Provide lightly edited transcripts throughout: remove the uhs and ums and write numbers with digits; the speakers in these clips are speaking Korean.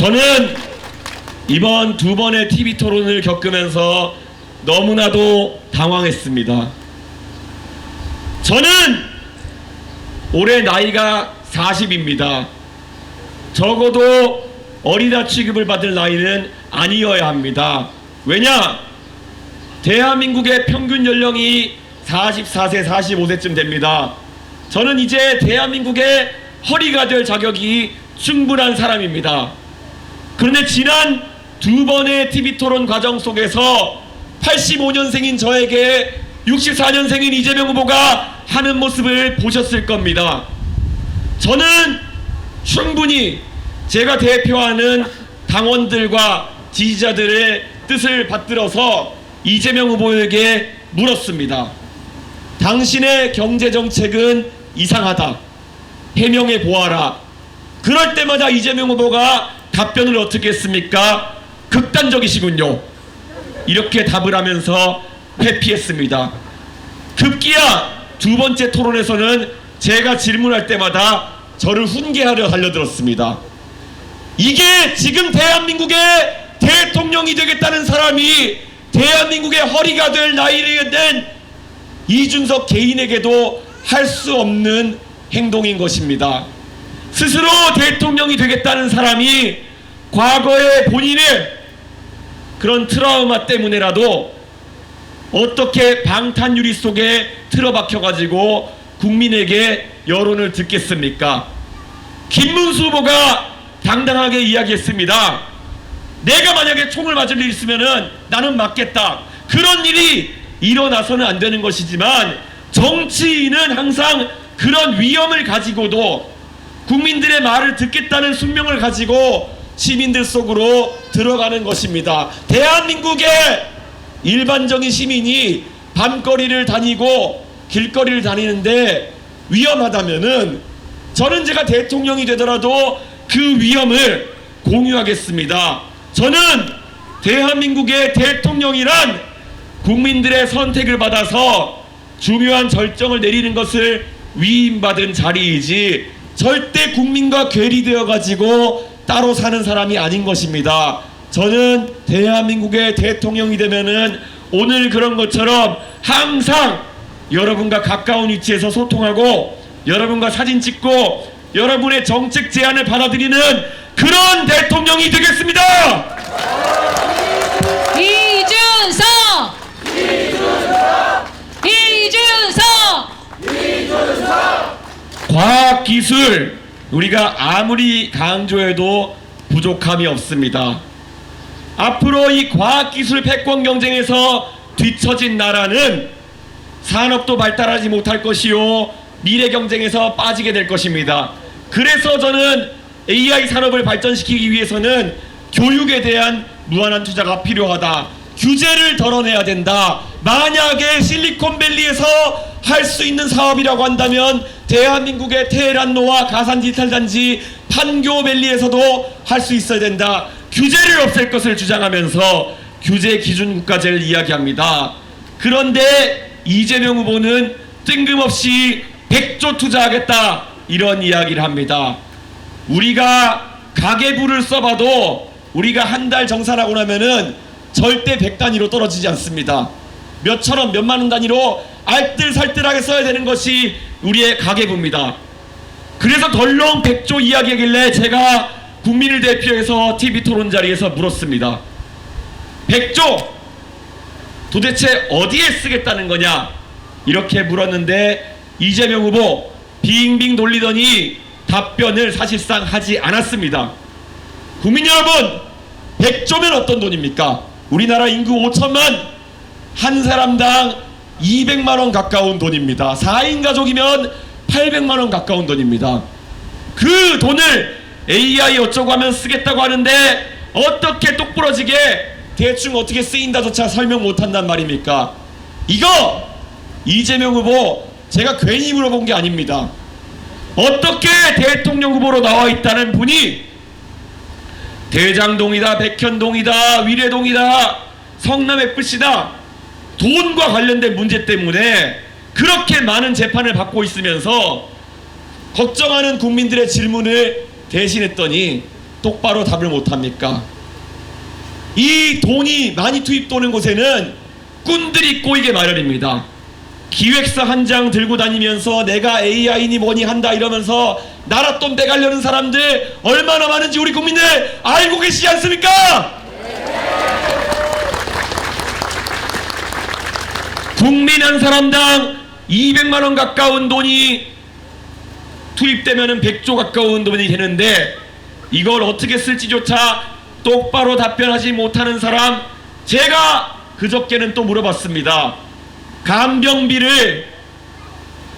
저는 이번 두 번의 TV 토론을 겪으면서 너무나도 당황했습니다. 저는 올해 나이가 40입니다. 적어도 어리다 취급을 받을 나이는 아니어야 합니다. 왜냐? 대한민국의 평균 연령이 44세, 45세쯤 됩니다. 저는 이제 대한민국의 허리가 될 자격이 충분한 사람입니다. 그런데 지난 두 번의 TV 토론 과정 속에서 85년생인 저에게 64년생인 이재명 후보가 하는 모습을 보셨을 겁니다. 저는 충분히 제가 대표하는 당원들과 지지자들의 뜻을 받들어서 이재명 후보에게 물었습니다. 당신의 경제정책은 이상하다. 해명해 보아라. 그럴 때마다 이재명 후보가 답변을 어떻게 했습니까? 극단적이시군요. 이렇게 답을 하면서 회피했습니다. 급기야 두 번째 토론에서는 제가 질문할 때마다 저를 훈계하려 달려들었습니다. 이게 지금 대한민국의 대통령이 되겠다는 사람이 대한민국의 허리가 될 나이를 된 이준석 개인에게도 할 수 없는 행동인 것입니다. 스스로 대통령이 되겠다는 사람이 과거의 본인의 그런 트라우마 때문에라도 어떻게 방탄유리 속에 틀어박혀가지고 국민에게 여론을 듣겠습니까? 김문수 후보가 당당하게 이야기했습니다. 내가 만약에 총을 맞을 일 있으면은 나는 맞겠다. 그런 일이 일어나서는 안 되는 것이지만 정치인은 항상 그런 위험을 가지고도 국민들의 말을 듣겠다는 숙명을 가지고 시민들 속으로 들어가는 것입니다. 대한민국의 일반적인 시민이 밤거리를 다니고 길거리를 다니는데 위험하다면은 저는 제가 대통령이 되더라도 그 위험을 공유하겠습니다. 저는 대한민국의 대통령이란 국민들의 선택을 받아서 중요한 결정을 내리는 것을 위임받은 자리이지 절대 국민과 괴리되어 가지고 따로 사는 사람이 아닌 것입니다. 저는 대한민국의 대통령이 되면은 오늘 그런 것처럼 항상 여러분과 가까운 위치에서 소통하고 여러분과 사진 찍고 여러분의 정책 제안을 받아들이는 그런 대통령이 되겠습니다. 이준석! 과학기술 우리가 아무리 강조해도 부족함이 없습니다. 앞으로 이 과학기술 패권 경쟁에서 뒤처진 나라는 산업도 발달하지 못할 것이요 미래 경쟁에서 빠지게 될 것입니다. 그래서 저는 AI 산업을 발전시키기 위해서는 교육에 대한 무한한 투자가 필요하다. 규제를 덜어내야 된다. 만약에 실리콘밸리에서 할 수 있는 사업이라고 한다면 대한민국의 테헤란노와 가산 디지털 단지 판교밸리에서도 할 수 있어야 된다. 규제를 없앨 것을 주장하면서 규제 기준 국가제를 이야기합니다. 그런데 이재명 후보는 뜬금없이 100조 투자하겠다 이런 이야기를 합니다. 우리가 가계부를 써봐도 우리가 한 달 정산하고 나면은 절대 100단위로 떨어지지 않습니다. 몇천원 몇만원 단위로 알뜰살뜰하게 써야 되는 것이 우리의 가계부입니다. 그래서 덜렁 100조 이야기하길래 제가 국민을 대표해서 TV 토론 자리에서 물었습니다. 100조 도대체 어디에 쓰겠다는 거냐 이렇게 물었는데 이재명 후보 빙빙 돌리더니 답변을 사실상 하지 않았습니다. 국민 여러분 100조면 어떤 돈입니까? 우리나라 인구 5천만 한 사람당 200만원 가까운 돈입니다. 4인 가족이면 800만원 가까운 돈입니다. 그 돈을 AI 어쩌고 하면 쓰겠다고 하는데 어떻게 똑부러지게 대충 어떻게 쓰인다조차 설명 못한단 말입니까? 이거 이재명 후보 제가 괜히 물어본 게 아닙니다. 어떻게 대통령 후보로 나와 있다는 분이 대장동이다, 백현동이다, 위례동이다, 성남FC다 돈과 관련된 문제 때문에 그렇게 많은 재판을 받고 있으면서 걱정하는 국민들의 질문을 대신했더니 똑바로 답을 못합니까? 이 돈이 많이 투입되는 곳에는 꾼들이 꼬이게 마련입니다. 기획서 한 장 들고 다니면서 내가 AI니 뭐니 한다 이러면서 나라 돈 빼가려는 사람들 얼마나 많은지 우리 국민들 알고 계시지 않습니까? 국민 한 사람당 200만 원 가까운 돈이 투입되면은 100조 가까운 돈이 되는데 이걸 어떻게 쓸지조차 똑바로 답변하지 못하는 사람, 제가 그저께는 또 물어봤습니다. 간병비를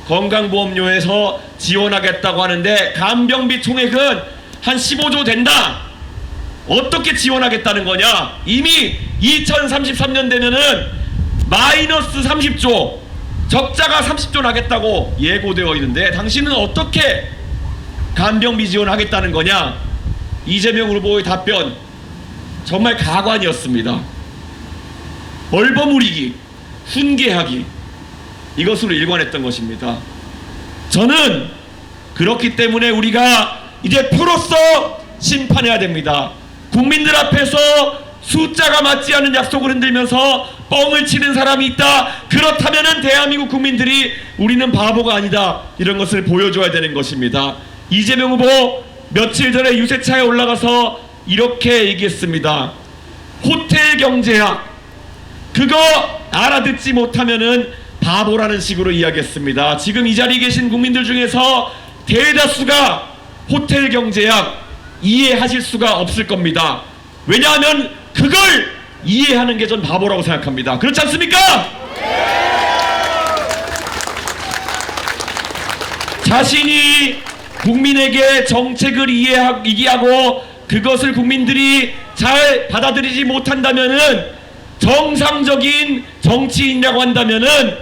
건강보험료에서 지원하겠다고 하는데 간병비 총액은 한 15조 된다. 어떻게 지원하겠다는 거냐? 이미 2033년 되면은 마이너스 30조, 적자가 30조 나겠다고 예고되어 있는데 당신은 어떻게 간병비 지원하겠다는 거냐? 이재명 후보의 답변 정말 가관이었습니다. 얼버무리기, 훈계하기, 이것으로 일관했던 것입니다. 저는 그렇기 때문에 우리가 이제 표로서 심판해야 됩니다. 국민들 앞에서 숫자가 맞지 않는 약속을 흔들면서 뻥을 치는 사람이 있다. 그렇다면은 대한민국 국민들이 우리는 바보가 아니다, 이런 것을 보여줘야 되는 것입니다. 이재명 후보 며칠 전에 유세차에 올라가서 이렇게 얘기했습니다. 호텔 경제학, 그거 알아듣지 못하면은 바보라는 식으로 이야기했습니다. 지금 이 자리에 계신 국민들 중에서 대다수가 호텔 경제학 이해하실 수가 없을 겁니다. 왜냐하면 그걸 이해하는 게 전 바보라고 생각합니다. 그렇지 않습니까? 자신이 국민에게 정책을 이해하고 그것을 국민들이 잘 받아들이지 못한다면은, 정상적인 정치인이라고 한다면은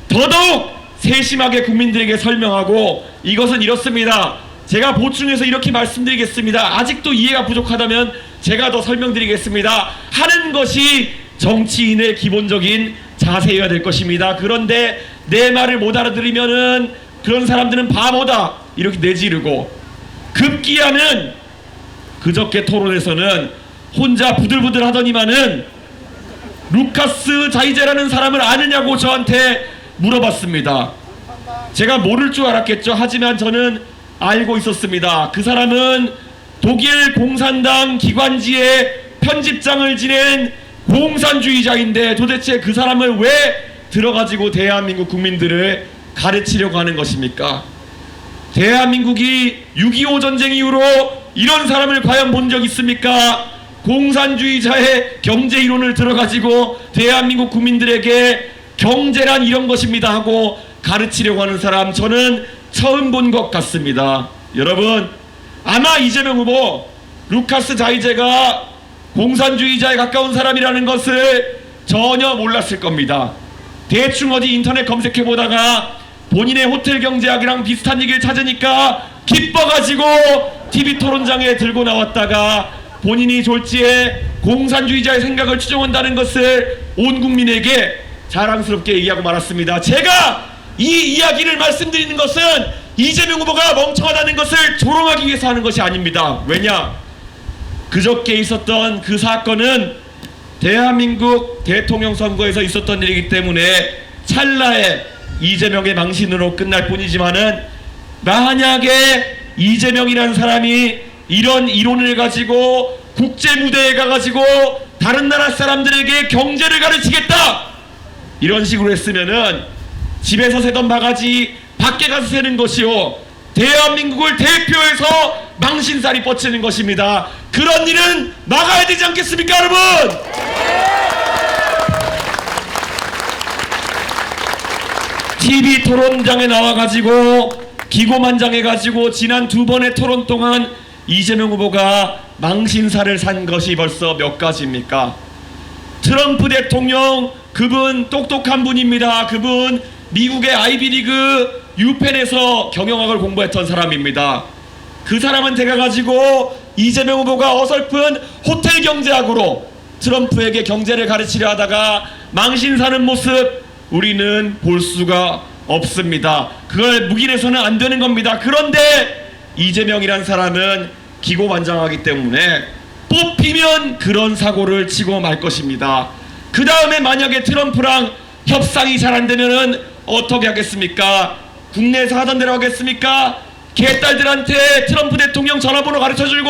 더더욱 세심하게 국민들에게 설명하고, 이것은 이렇습니다, 제가 보충해서 이렇게 말씀드리겠습니다, 아직도 이해가 부족하다면 제가 더 설명드리겠습니다 하는 것이 정치인의 기본적인 자세여야 될 것입니다. 그런데 내 말을 못 알아들으면은 그런 사람들은 바보다 이렇게 내지르고, 급기야는 그저께 토론에서는 혼자 부들부들 하더니만은 루카스 자이제라는 사람을 아느냐고 저한테 물어봤습니다. 제가 모를 줄 알았겠죠. 하지만 저는 알고 있었습니다. 그 사람은 독일 공산당 기관지의 편집장을 지낸 공산주의자인데 도대체 그 사람을 왜 들어가지고 대한민국 국민들을 가르치려고 하는 것입니까? 대한민국이 6.25 전쟁 이후로 이런 사람을 과연 본 적 있습니까? 공산주의자의 경제 이론을 들어가지고 대한민국 국민들에게 경제란 이런 것입니다 하고 가르치려고 하는 사람, 저는 처음 본 것 같습니다. 여러분, 아마 이재명 후보 루카스 자이제가 공산주의자에 가까운 사람이라는 것을 전혀 몰랐을 겁니다. 대충 어디 인터넷 검색해 보다가 본인의 호텔 경제학이랑 비슷한 얘기를 찾으니까 기뻐가지고 TV 토론장에 들고 나왔다가 본인이 졸지에 공산주의자의 생각을 추종한다는 것을 온 국민에게 자랑스럽게 얘기하고 말았습니다. 제가 이 이야기를 말씀드리는 것은 이재명 후보가 멍청하다는 것을 조롱하기 위해서 하는 것이 아닙니다. 왜냐? 그저께 있었던 그 사건은 대한민국 대통령 선거에서 있었던 일이기 때문에 찰나에 이재명의 망신으로 끝날 뿐이지만은, 만약에 이재명이라는 사람이 이런 이론을 가지고 국제 무대에 가가지고 다른 나라 사람들에게 경제를 가르치겠다 이런 식으로 했으면은 집에서 세던 바가지 밖에 가서 세는 것이요, 대한민국을 대표해서 망신살이 뻗치는 것입니다. 그런 일은 막아야 되지 않겠습니까, 여러분? TV 토론장에 나와가지고 기고만장해가지고 지난 2번의 토론 동안 이재명 후보가 망신살을 산 것이 벌써 몇 가지입니까? 트럼프 대통령, 그분 똑똑한 분입니다. 그분 미국의 아이비리그 유펜에서 경영학을 공부했던 사람입니다. 그 사람한테 가가지고 이재명 후보가 어설픈 호텔 경제학으로 트럼프에게 경제를 가르치려 하다가 망신 사는 모습 우리는 볼 수가 없습니다. 그걸 묵인해서는 안 되는 겁니다. 그런데 이재명이란 사람은 기고만장하기 때문에 뽑히면 그런 사고를 치고 말 것입니다. 그 다음에 만약에 트럼프랑 협상이 잘 안 되면은 어떻게 하겠습니까? 국내에서 하던 대로 하겠습니까? 개딸들한테 트럼프 대통령 전화번호 가르쳐주고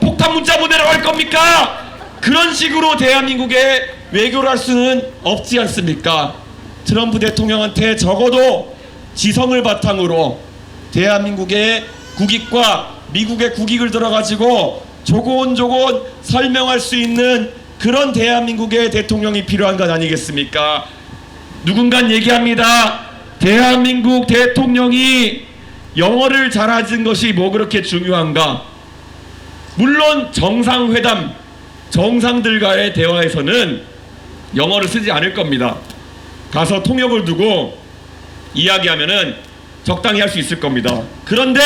폭탄 문자 보내라고 할 겁니까? 그런 식으로 대한민국에 외교를 할 수는 없지 않습니까? 트럼프 대통령한테 적어도 지성을 바탕으로 대한민국의 국익과 미국의 국익을 들어가지고 조곤조곤 설명할 수 있는 그런 대한민국의 대통령이 필요한 것 아니겠습니까? 누군간 얘기합니다. 대한민국 대통령이 영어를 잘하는 것이 뭐 그렇게 중요한가? 물론 정상회담, 정상들과의 대화에서는 영어를 쓰지 않을 겁니다. 가서 통역을 두고 이야기하면은 적당히 할 수 있을 겁니다. 그런데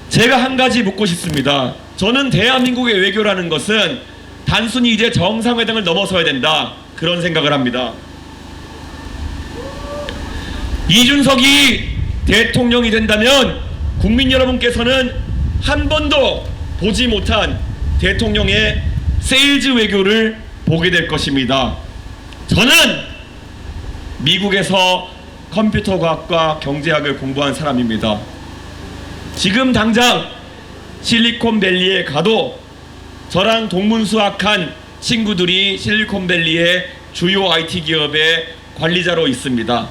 제가 한 가지 묻고 싶습니다. 저는 대한민국의 외교라는 것은 단순히 이제 정상회담을 넘어서야 된다, 그런 생각을 합니다. 이준석이 대통령이 된다면 국민 여러분께서는 한 번도 보지 못한 대통령의 세일즈 외교를 보게 될 것입니다. 저는 미국에서 컴퓨터 과학과 경제학을 공부한 사람입니다. 지금 당장 실리콘밸리에 가도 저랑 동문수학한 친구들이 실리콘밸리의 주요 IT 기업의 관리자로 있습니다.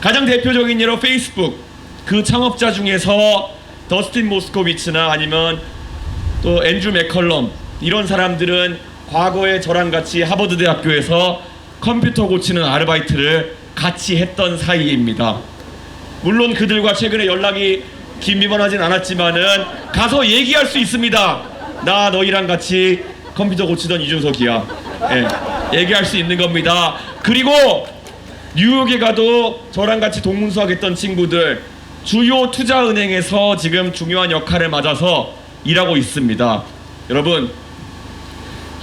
가장 대표적인 예로 페이스북, 그 창업자 중에서 더스틴 모스코비츠나 아니면 또 앤드류 맥컬럼, 이런 사람들은 과거에 저랑 같이 하버드 대학교에서 컴퓨터 고치는 아르바이트를 같이 했던 사이입니다. 물론 그들과 최근에 연락이 긴밀하진 않았지만은 가서 얘기할 수 있습니다. 나 너희랑 같이 컴퓨터 고치던 이준석이야. 예, 얘기할 수 있는 겁니다. 그리고 뉴욕에 가도 저랑 같이 동문수학했던 친구들, 주요 투자은행에서 지금 중요한 역할을 맡아서 일하고 있습니다. 여러분,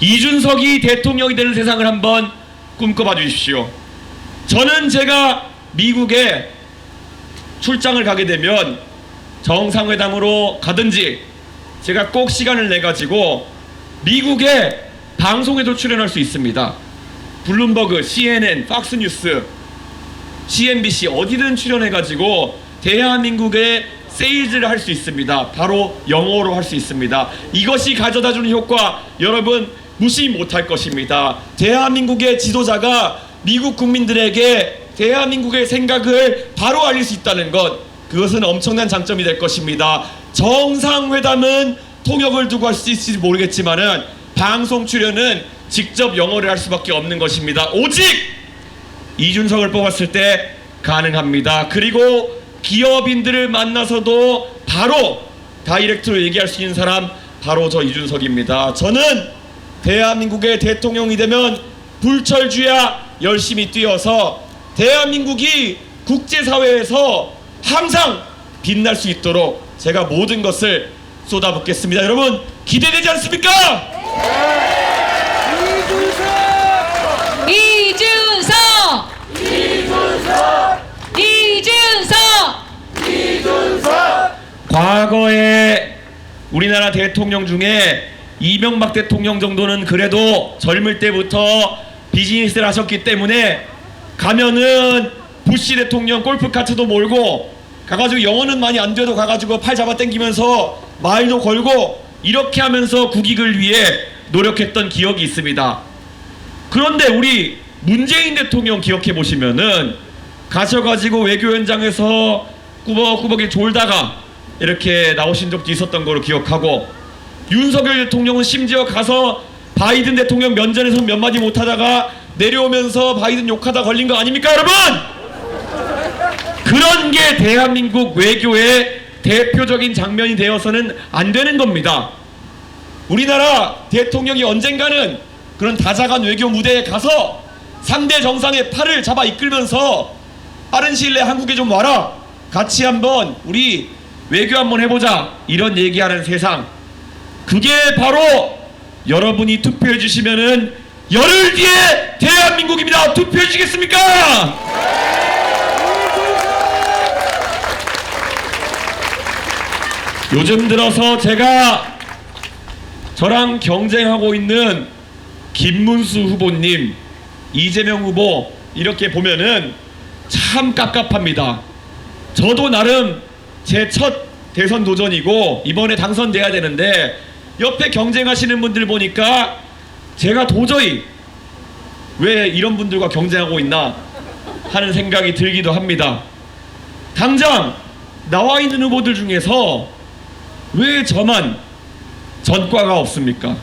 이준석이 대통령이 되는 세상을 한번 꿈꿔봐 주십시오. 저는 제가 미국에 출장을 가게 되면 정상회담으로 가든지 제가 꼭 시간을 내가지고 미국의 방송에도 출연할 수 있습니다. 블룸버그, CNN, 팍스뉴스, CNBC 어디든 출연해가지고 대한민국의 세일즈를 할 수 있습니다. 바로 영어로 할 수 있습니다. 이것이 가져다주는 효과, 여러분 무시 못할 것입니다. 대한민국의 지도자가 미국 국민들에게 대한민국의 생각을 바로 알릴 수 있다는 것, 그것은 엄청난 장점이 될 것입니다. 정상회담은 통역을 두고 할 수 있을지 모르겠지만은 방송 출연은 직접 영어를 할 수밖에 없는 것입니다. 오직 이준석을 뽑았을 때 가능합니다. 그리고 기업인들을 만나서도 바로 다이렉트로 얘기할 수 있는 사람, 바로 저 이준석입니다. 저는 대한민국의 대통령이 되면 불철주야 열심히 뛰어서 대한민국이 국제사회에서 항상 빛날 수 있도록 제가 모든 것을 쏟아붓겠습니다. 여러분 기대되지 않습니까? 이준석! 과거에 우리나라 대통령 중에 이명박 대통령 정도는 그래도 젊을 때부터 비즈니스를 하셨기 때문에 가면은 부시 대통령 골프카트도 몰고 가가지고 영어는 많이 안 돼도 가가지고 팔 잡아 당기면서 말도 걸고 이렇게 하면서 국익을 위해 노력했던 기억이 있습니다. 그런데 우리 문재인 대통령 기억해 보시면은 가셔가지고 외교 현장에서 꾸벅꾸벅이 졸다가 이렇게 나오신 적도 있었던 거로 기억하고, 윤석열 대통령은 심지어 가서 바이든 대통령 면전에서 몇 마디 못하다가 내려오면서 바이든 욕하다 걸린 거 아닙니까 여러분? 그런 게 대한민국 외교의 대표적인 장면이 되어서는 안 되는 겁니다. 우리나라 대통령이 언젠가는 그런 다자간 외교 무대에 가서 상대 정상의 팔을 잡아 이끌면서 빠른 시일 내에 한국에 좀 와라, 같이 한번 우리 외교 한번 해보자, 이런 얘기하는 세상, 그게 바로 여러분이 투표해 주시면은 열흘 뒤에 대한민국입니다. 투표해 주시겠습니까? 요즘 들어서 제가 저랑 경쟁하고 있는 김문수 후보님, 이재명 후보 이렇게 보면은 참 깝깝합니다. 저도 나름 제 첫 대선 도전이고 이번에 당선돼야 되는데 옆에 경쟁하시는 분들 보니까 제가 도저히 왜 이런 분들과 경쟁하고 있나 하는 생각이 들기도 합니다. 당장 나와 있는 후보들 중에서 왜 저만 전과가 없습니까?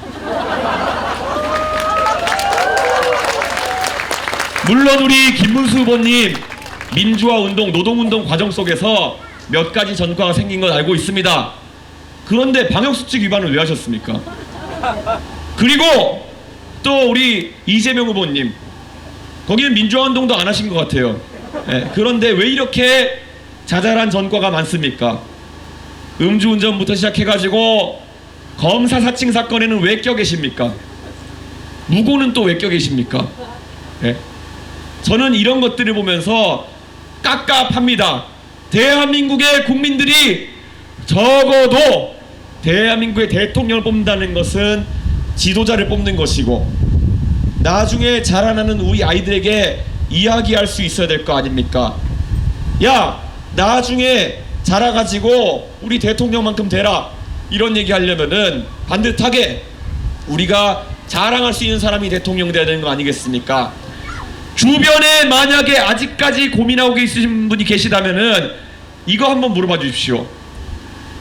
물론 우리 김문수 후보님 민주화 운동, 노동운동 과정 속에서 몇 가지 전과가 생긴 건 알고 있습니다. 그런데 방역수칙 위반을 왜 하셨습니까? 그리고 또 우리 이재명 후보님, 거기는 민주화 운동도 안 하신 것 같아요. 그런데 왜 이렇게 자잘한 전과가 많습니까? 음주운전부터 시작해가지고 검사 사칭 사건에는 왜 껴 계십니까? 무고는 또 왜 껴 계십니까? 저는 이런 것들을 보면서 깝깝합니다. 대한민국의 국민들이 적어도 대한민국의 대통령을 뽑는다는 것은 지도자를 뽑는 것이고 나중에 자라나는 우리 아이들에게 이야기할 수 있어야 될 거 아닙니까? 야, 나중에 자라가지고 우리 대통령만큼 되라, 이런 얘기 하려면은 반듯하게 우리가 자랑할 수 있는 사람이 대통령 돼야 되는 거 아니겠습니까? 주변에 만약에 아직까지 고민하고 계신 분이 계시다면은 이거 한번 물어봐 주십시오.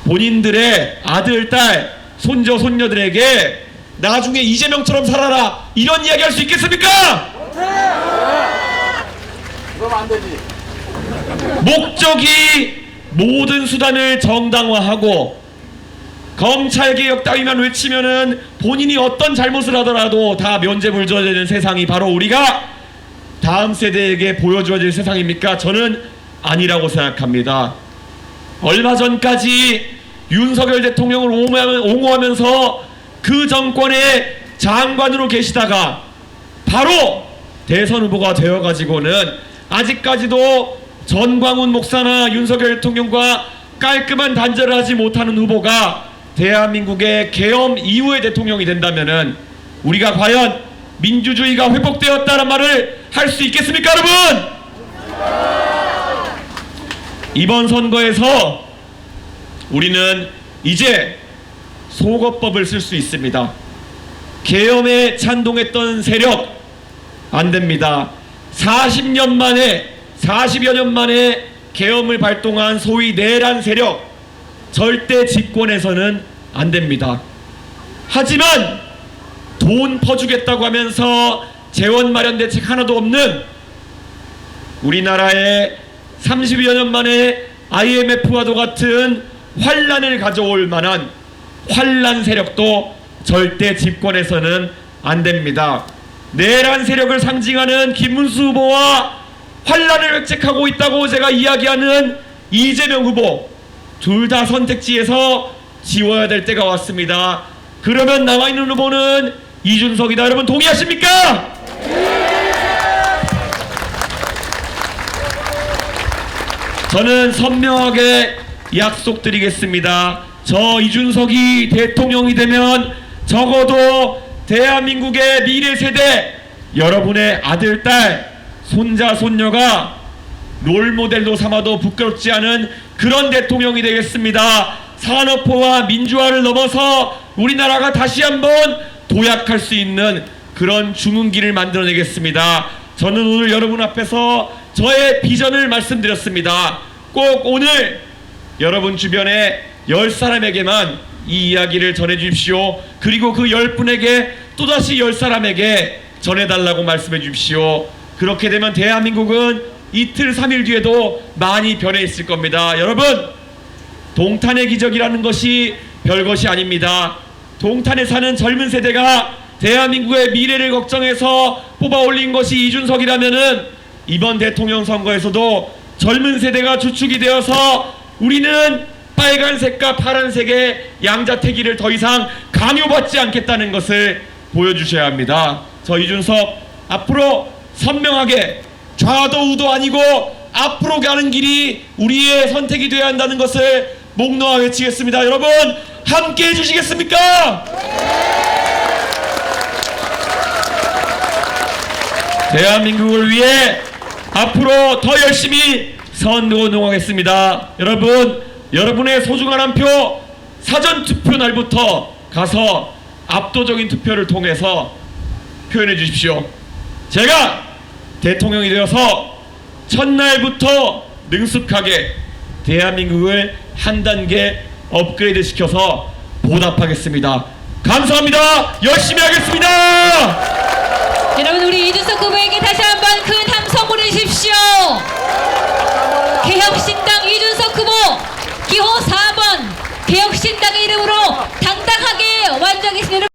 본인들의 아들, 딸, 손자, 손녀들에게 나중에 이재명처럼 살아라, 이런 이야기 할 수 있겠습니까? 그럼 안 되지. 목적이 모든 수단을 정당화하고 검찰개혁 따위만 외치면은 본인이 어떤 잘못을 하더라도 다 면죄부줘야 되는 세상이 바로 우리가 다음 세대에게 보여줘야 될 세상입니까? 저는 아니라고 생각합니다. 얼마 전까지 윤석열 대통령을 옹호하면서 그 정권의 장관으로 계시다가 바로 대선 후보가 되어가지고는 아직까지도 전광훈 목사나 윤석열 대통령과 깔끔한 단절을 하지 못하는 후보가 대한민국의 계엄 이후의 대통령이 된다면은 우리가 과연 민주주의가 회복되었다는 말을 할 수 있겠습니까, 여러분? 이번 선거에서 우리는 이제 소거법을 쓸 수 있습니다. 계엄에 찬동했던 세력 안 됩니다. 40여 년 만에 계엄을 발동한 소위 내란 세력 절대 집권해서는 안 됩니다. 하지만 돈 퍼주겠다고 하면서 재원 마련 대책 하나도 없는 우리나라에 30여 년 만에 IMF와도 같은 환란을 가져올 만한 환란 세력도 절대 집권해서는 안 됩니다. 내란 세력을 상징하는 김문수 후보와 환란을 획책하고 있다고 제가 이야기하는 이재명 후보, 둘 다 선택지에서 지워야 될 때가 왔습니다. 그러면 남아있는 후보는 이준석이다. 여러분 동의하십니까? 저는 선명하게 약속드리겠습니다. 저 이준석이 대통령이 되면 적어도 대한민국의 미래 세대, 여러분의 아들, 딸, 손자, 손녀가 롤모델로 삼아도 부끄럽지 않은 그런 대통령이 되겠습니다. 산업화와 민주화를 넘어서 우리나라가 다시 한번 도약할 수 있는 그런 주문기를 만들어내겠습니다. 저는 오늘 여러분 앞에서 저의 비전을 말씀드렸습니다. 꼭 오늘 여러분 주변에 10사람에게만 이 이야기를 전해주십시오. 그리고 그 10분에게 또다시 10사람에게 전해달라고 말씀해 주십시오. 그렇게 되면 대한민국은 이틀 3일 뒤에도 많이 변해 있을 겁니다. 여러분, 동탄의 기적이라는 것이 별것이 아닙니다. 동탄에 사는 젊은 세대가 대한민국의 미래를 걱정해서 뽑아 올린 것이 이준석이라면은 이번 대통령 선거에서도 젊은 세대가 주축이 되어서 우리는 빨간색과 파란색의 양자택일을 더 이상 강요받지 않겠다는 것을 보여주셔야 합니다. 저 이준석 앞으로 선명하게 좌도 우도 아니고 앞으로 가는 길이 우리의 선택이 되어야 한다는 것을 목 놓아 외치겠습니다. 여러분 함께 해주시겠습니까? 대한민국을 위해 앞으로 더 열심히 선거운동하겠습니다. 여러분, 여러분의 소중한 한 표 사전투표 날부터 가서 압도적인 투표를 통해서 표현해 주십시오. 제가 대통령이 되어서 첫날부터 능숙하게 대한민국을 한 단계 업그레이드 시켜서 보답하겠습니다. 감사합니다. 열심히 하겠습니다. 여러분, 우리 이준석 후보에게 다시 한번 큰 함성 보내주십시오. 개혁신당 이준석 후보 기호 4번 개혁신당의 이름으로 당당하게 완주하겠습니다.